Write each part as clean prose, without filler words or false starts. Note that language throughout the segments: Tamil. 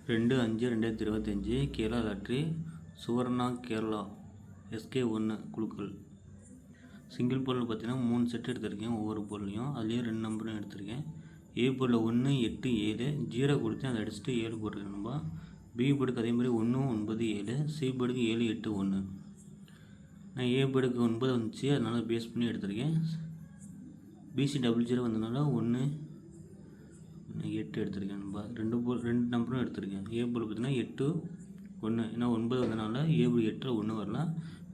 2/5/2025 கேரளா லாட்ரி சுவர்ணா கேரளா SK1 குழுக்கள். சிங்கிள் போலில் பார்த்தீங்கன்னா 3 செட் எடுத்திருக்கேன். ஒவ்வொரு போல்லையும் அதுலேயும் 2 நம்பரும் எடுத்திருக்கேன். ஏ போலில் 1, 8, 7 0 கொடுத்து அதை அடிச்சுட்டு 7 போட்டிருக்கேன். நம்ம பி போர்டுக்கு அதே மாதிரி 1, 9, 7, சி போர்டுக்கு 7, 8, 1. நான் ஏ போர்டுக்கு 9 வந்துச்சு, அதனால் பேஸ் பண்ணி எடுத்திருக்கேன். பிசி 00 வந்ததுனால 1, 8 எடுத்திருக்கேன். நம்ம 2 நம்பரும் எடுத்திருக்கேன். ஏ போர்டு பார்த்தீங்கன்னா 8, 1, ஏன்னா 9 வந்ததுனால ஏ போர்டு 8 1 வரலாம்.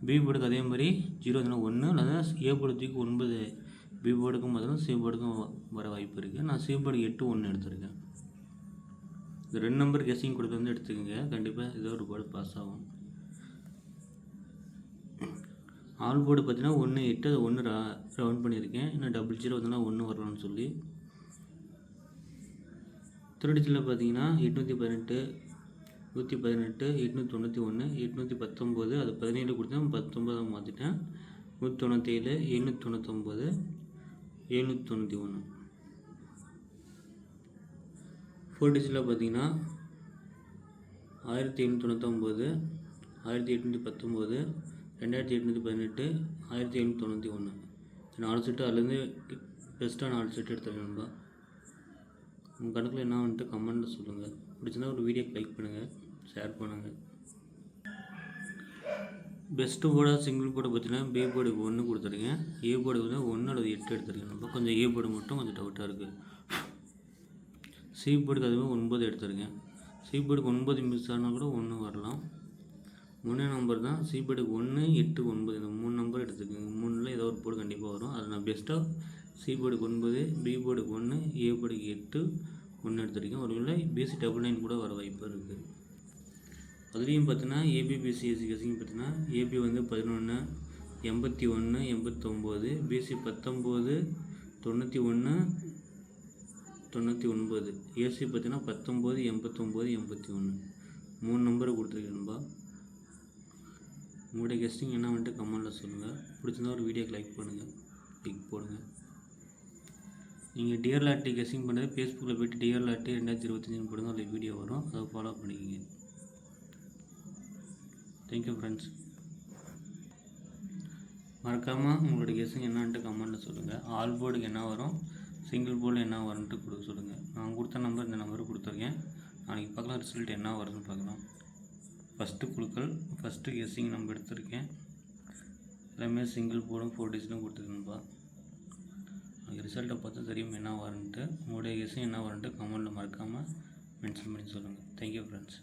பி போர்டுக்கு அதே மாதிரி 0 வந்ததுனா 1, அதாவது ஏ போர்டு தூக்கி 9 பி போர்டுக்கும் பதிலும் சி போர்டுக்கும் வர வாய்ப்பு இருக்குது. நான் சி போர்டு 8, 1 எடுத்திருக்கேன். இந்த 2 நம்பர் கெஸ்ஸிங் கொடுத்து வந்து எடுத்துக்கோங்க. கண்டிப்பாக ஏதோ ஒரு போர்டு பாஸ் ஆகும். ஆல் போர்டு பார்த்தீங்கன்னா 1, 8 அது 1 ரவுண்ட் பண்ணியிருக்கேன். இன்னும் 00 வந்ததுனா 1 வரலாம்னு சொல்லி. திருடிச்சில் பார்த்தீங்கன்னா 818, 118, 891, 819, அது 17 கொடுத்தேன், 19 மாற்றிட்டேன். 197, 799, 791. 4 டிஜிட்டில் பார்த்தீங்கன்னா 1799, 1819, 2818, 1791. 4 செட்டு அதுலேருந்து பெஸ்ட்டாக 4 செட்டு எடுத்துருக்கேன். உங்கள் கணக்கில் என்ன வந்துட்டு கமெண்ட்டில் சொல்லுங்கள். பிடிச்சிருந்தா ஒரு வீடியோக்கு லைக் பண்ணுங்கள், ஷேர் பண்ணுங்கள். பெஸ்ட்டு போர்டாக சிங்கிள் போர்டு பார்த்தீங்கன்னா பி போர்டுக்கு 1 கொடுத்துருக்கேன். ஏ போர்டுக்கு வந்து 1 அல்லது 8 எடுத்துருக்கேன். நம்ம கொஞ்சம் ஏ போர்டு மட்டும் கொஞ்சம் டவுட்டாக இருக்குது. சி போர்டுக்கு அதுவே 9 எடுத்திருக்கேன். சி போர்டுக்கு 9 மிஸ் ஆனால் கூட 1 வரலாம். 3 நம்பர் தான். சி போர்டுக்கு 1, 8, 9 இந்த 3 நம்பர் எடுத்துக்கோங்க. 3ல் ஏதோ ஒரு போர்டு கண்டிப்பாக வரும். அது நான் பெஸ்ட்டாக சி போர்டுக்கு 9, பி போர்டுக்கு 1, ஏ போர்டுக்கு 8, 1 எடுத்திருக்கேன். ஒருவேளை பிசி 99 கூட வர வாய்ப்பு இருக்குது. அதுலேயும் பார்த்தீங்கன்னா ஏபிபிசிஎஸ்சி கெஸ்ஸிங் பார்த்தீங்கன்னா ஏபி வந்து 11, 81, 89, பிசி 19, 91, 99, ஏசி பார்த்தீங்கன்னா 19, 89, 81. 3 நம்பரை கொடுத்துருக்கேன்பா. உங்களுடைய கெஸ்டிங் என்ன வந்துட்டு கமெண்ட்டில் சொல்லுங்கள். பிடிச்சிருந்தா ஒரு வீடியோக்கு லைக் பண்ணுங்கள், லைக் போடுங்க. நீங்கள் டியர் லாட்டி கெஸ்ஸிங் பண்ணுறது ஃபேஸ்புக்கில் போய்ட்டு டியர் லாட்டி 2025 போடுங்க, அதில் வீடியோ வரும், அதை ஃபாலோ பண்ணிக்கிங்க. Thank you friends. மறக்காமல் உங்களுடைய கெஸ்ஸிங் என்னன்ட்டு கமெண்ட்டில் சொல்லுங்கள். ஆல் போர்டுக்கு என்ன வரும், சிங்கிள் போர்டு என்ன வரும்ன்ட்டு கொடுக்க சொல்லுங்கள். நான் கொடுத்த நம்பர் இந்த நம்பருக்கு கொடுத்துருக்கேன். நாளைக்கு பார்க்கலாம் ரிசல்ட் என்ன வருதுன்னு பார்க்கலாம். ஃபஸ்ட்டு குழுக்கள், ஃபஸ்ட்டு கெஸ்ஸிங் நம்பர் எடுத்திருக்கேன். எல்லாமே சிங்கிள் போர்டும் 4 டிஜிட்டும் கொடுத்துருக்கேன்ப்பா. நாளைக்கு ரிசல்ட்டை பார்த்தா தெரியும் என்ன வரும்ன்ட்டு. உங்களுடைய கெஸ்ஸிங் என்ன வரும்ன்ட்டு கமெண்ட்டில் மறக்காமல் மென்ஷன் பண்ணி சொல்லுங்கள். Thank you friends.